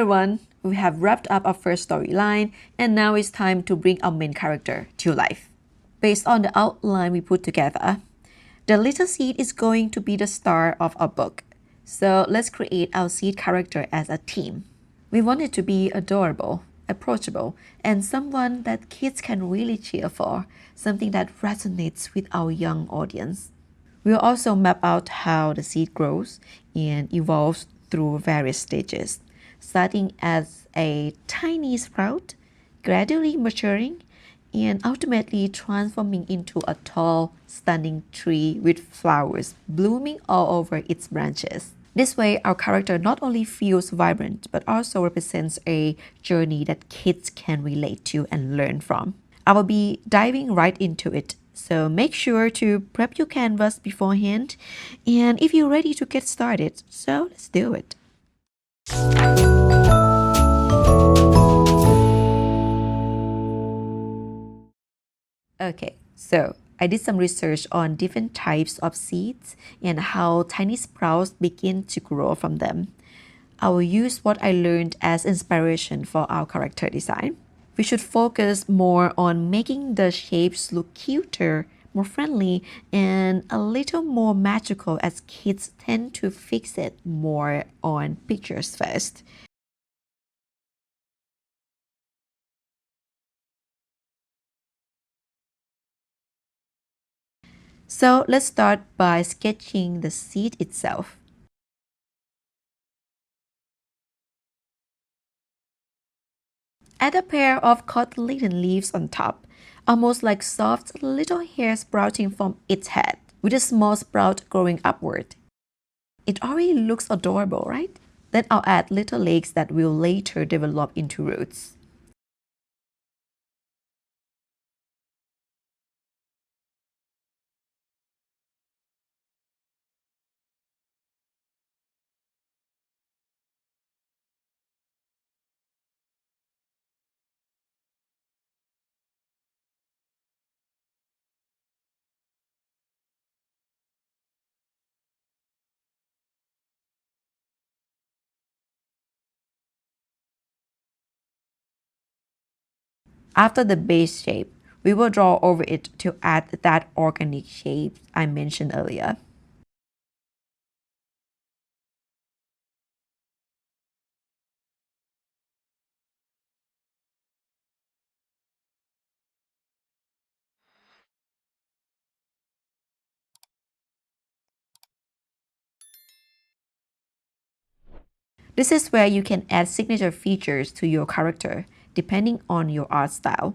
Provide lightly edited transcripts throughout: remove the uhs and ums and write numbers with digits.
everyone, we have wrapped up our first storyline, and now it's time to bring our main character to life. Based on the outline we put together, the little seed is going to be the star of our book. So let's create our seed character as a team. We want it to be adorable, approachable, and someone that kids can really cheer for, something that resonates with our young audience. We'll also map out how the seed grows and evolves through various stages, starting as a tiny sprout, gradually maturing, and ultimately transforming into a tall, stunning tree with flowers blooming all over its branches. This way, our character not only feels vibrant, but also represents a journey that kids can relate to and learn from. I will be diving right into it, so make sure to prep your canvas beforehand, and if you're ready to get started, so let's do it. Okay, so I did some research on different types of seeds and how tiny sprouts begin to grow from them. I will use what I learned as inspiration for our character design. We should focus more on making the shapes look cuter, more friendly, and a little more magical, as kids tend to fixate more on pictures first. So let's start by sketching the seed itself. Add a pair of cotyledon leaves on top, almost like soft little hairs sprouting from its head, with a small sprout growing upward. It already looks adorable, right? Then I'll add little legs that will later develop into roots. After the base shape, we will draw over it to add that organic shape I mentioned earlier. This is where you can add signature features to your character, depending on your art style.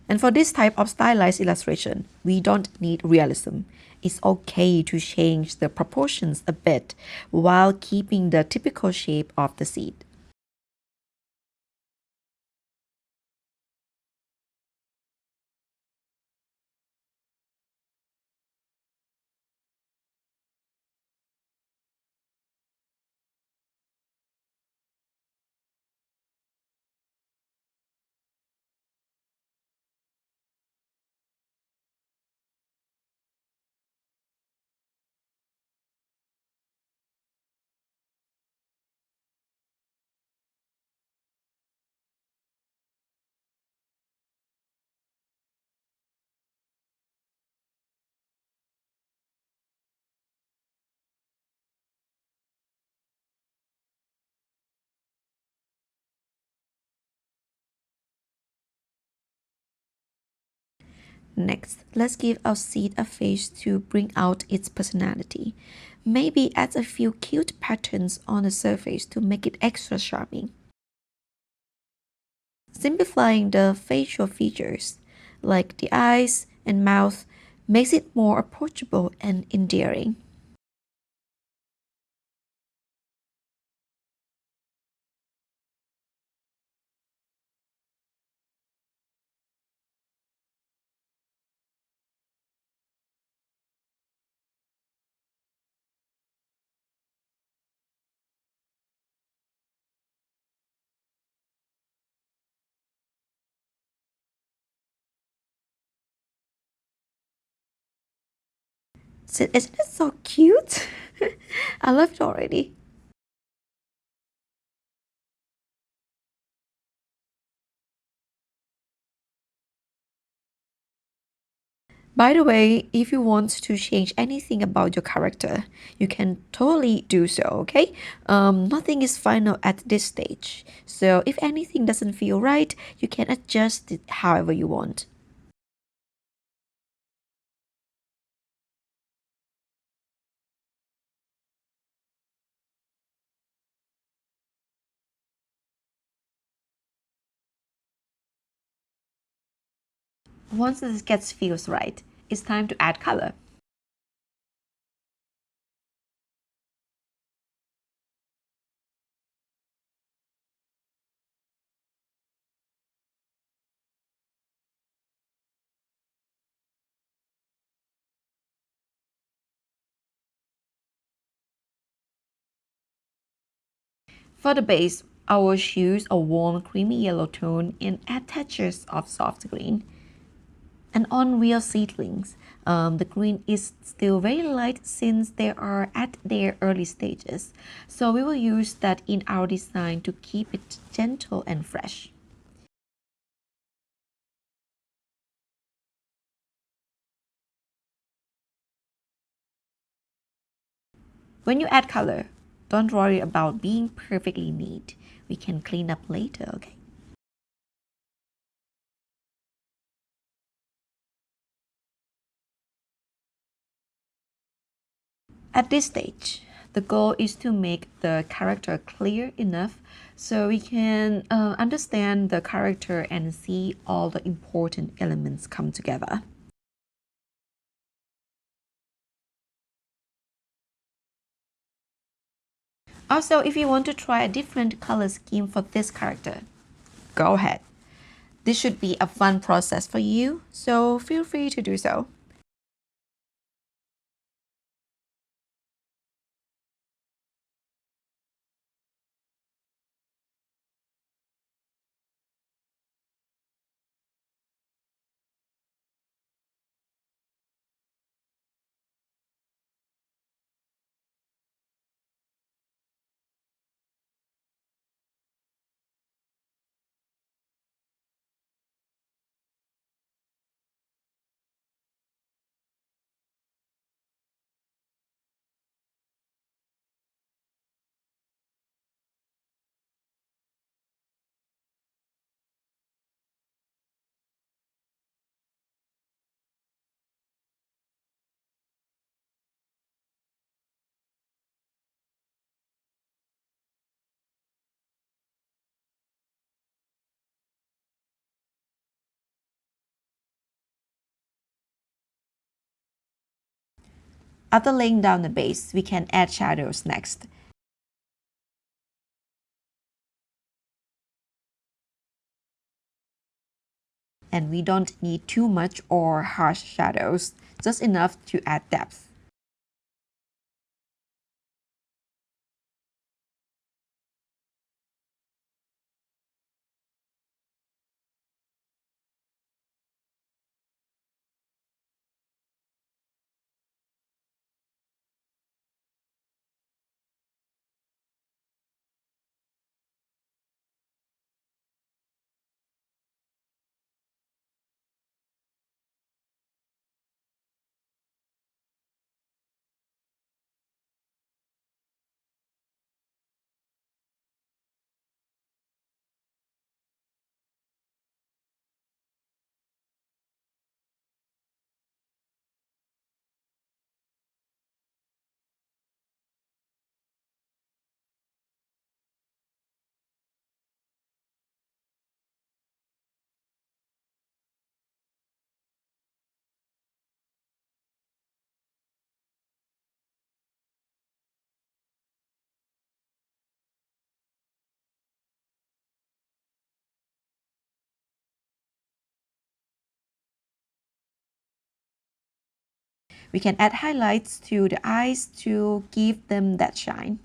And for this type of stylized illustration, we don't need realism. It's okay to change the proportions a bit while keeping the typical shape of the seed. Next, let's give our seed a face to bring out its personality. Maybe add a few cute patterns on the surface to make it extra charming. Simplifying the facial features, like the eyes and mouth, makes it more approachable and endearing. So, isn't it so cute? I love it already. By the way, if you want to change anything about your character, you can totally do so, okay? Nothing is final at this stage. So if anything doesn't feel right, you can adjust it however you want. Once this gets feels right, it's time to add color. For the base, I will choose a warm creamy yellow tone and add textures of soft green. And on real seedlings, the green is still very light since they are at their early stages. So we will use that in our design to keep it gentle and fresh. When you add color, don't worry about being perfectly neat. We can clean up later, okay? At this stage, the goal is to make the character clear enough so we can understand the character and see all the important elements come together. Also, if you want to try a different color scheme for this character, go ahead. This should be a fun process for you, so feel free to do so. After laying down the base, we can add shadows next. And we don't need too much or harsh shadows, just enough to add depth. We can add highlights to the eyes to give them that shine.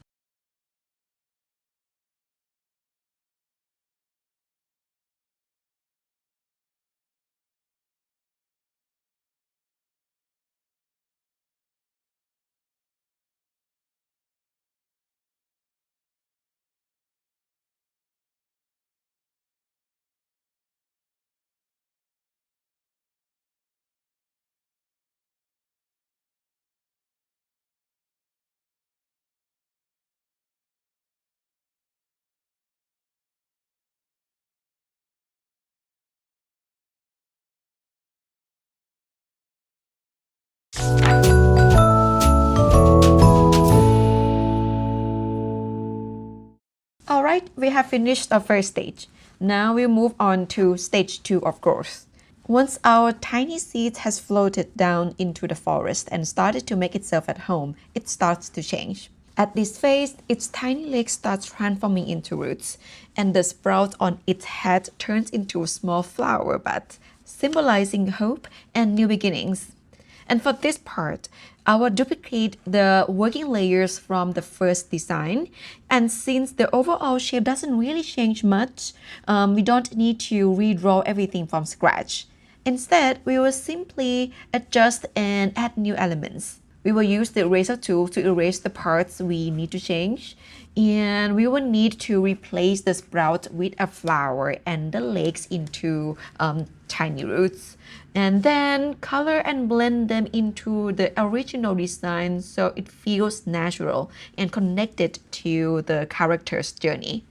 Alright, we have finished our first stage. Now we'll move on to stage 2 of growth. Once our tiny seed has floated down into the forest and started to make itself at home, it starts to change. At this phase, its tiny legs start transforming into roots, and the sprout on its head turns into a small flower bud, symbolizing hope and new beginnings. And for this part, I will duplicate the working layers from the first design. And since the overall shape doesn't really change much, we don't need to redraw everything from scratch. Instead, we will simply adjust and add new elements. We will use the eraser tool to erase the parts we need to change. And we will need to replace the sprout with a flower and the legs into tiny roots. And then color and blend them into the original design so it feels natural and connected to the character's journey.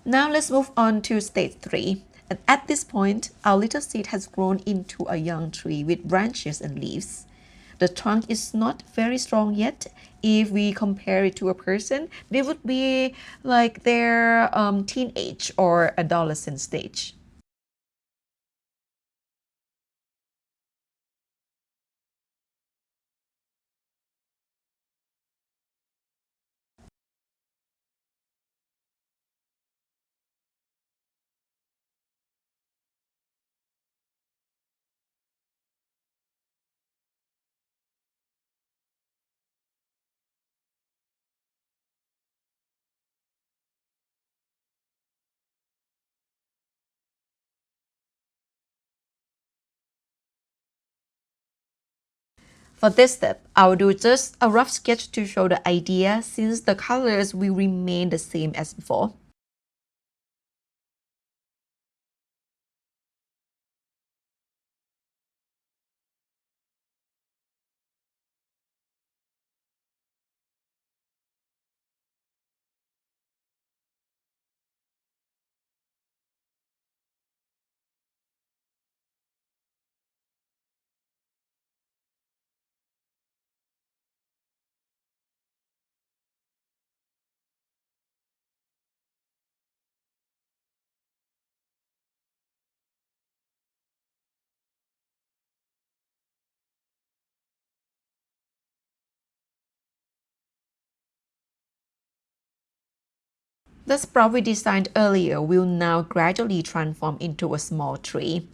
Now let's move on to stage 3. And at this point, our little seed has grown into a young tree with branches and leaves. The trunk is not very strong yet. If we compare it to a person, they would be like their teenage or adolescent stage. For this step, I'll do just a rough sketch to show the idea since the colors will remain the same as before. The sprout we designed earlier will now gradually transform into a small tree.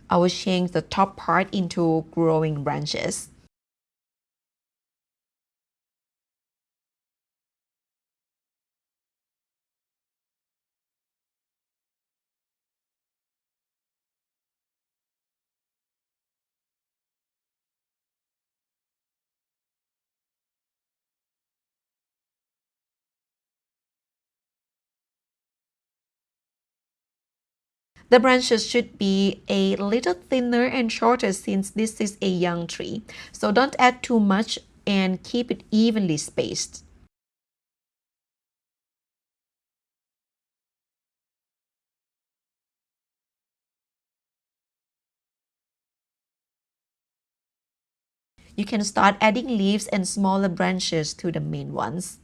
I will change the top part into growing branches. The branches should be a little thinner and shorter since this is a young tree, so don't add too much and keep it evenly spaced. You can start adding leaves and smaller branches to the main ones.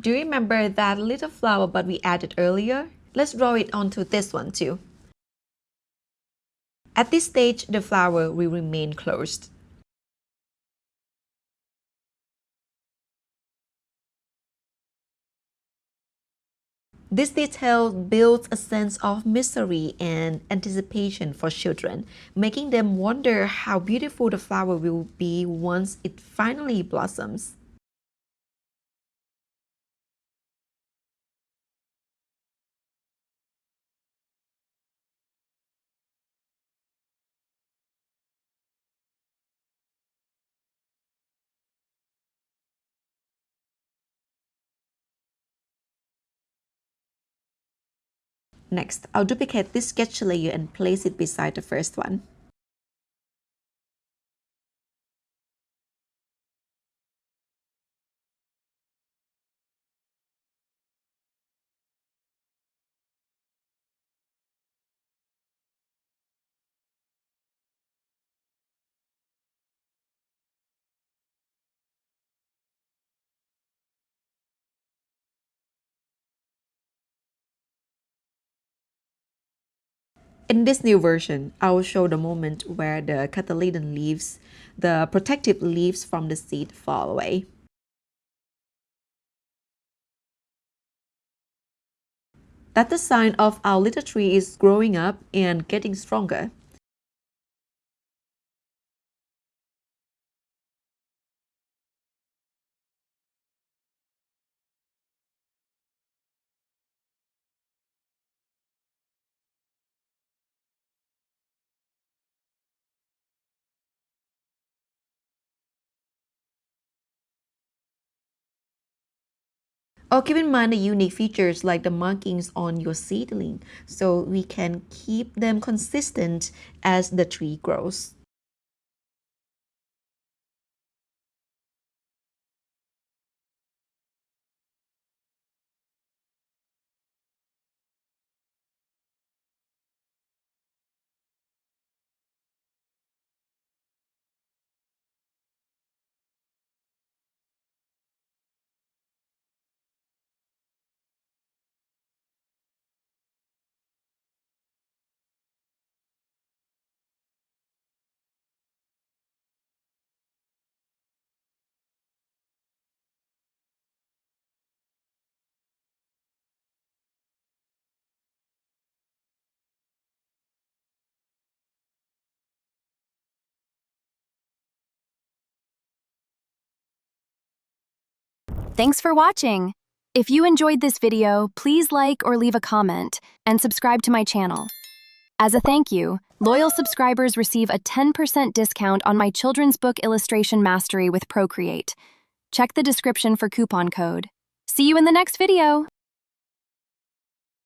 Do you remember that little flower bud we added earlier? Let's draw it onto this one too. At this stage, the flower will remain closed. This detail builds a sense of mystery and anticipation for children, making them wonder how beautiful the flower will be once it finally blossoms. Next, I'll duplicate this sketch layer and place it beside the first one. In this new version, I will show the moment where the cotyledon leaves, the protective leaves from the seed fall away. That's the sign of our little tree is growing up and getting stronger. Oh, keep in mind the unique features like the markings on your seedling so we can keep them consistent as the tree grows. Thanks for watching! If you enjoyed this video, please like or leave a comment, and subscribe to my channel. As a thank you, loyal subscribers receive a 10% discount on my children's book illustration mastery with Procreate. Check the description for coupon code. See you in the next video!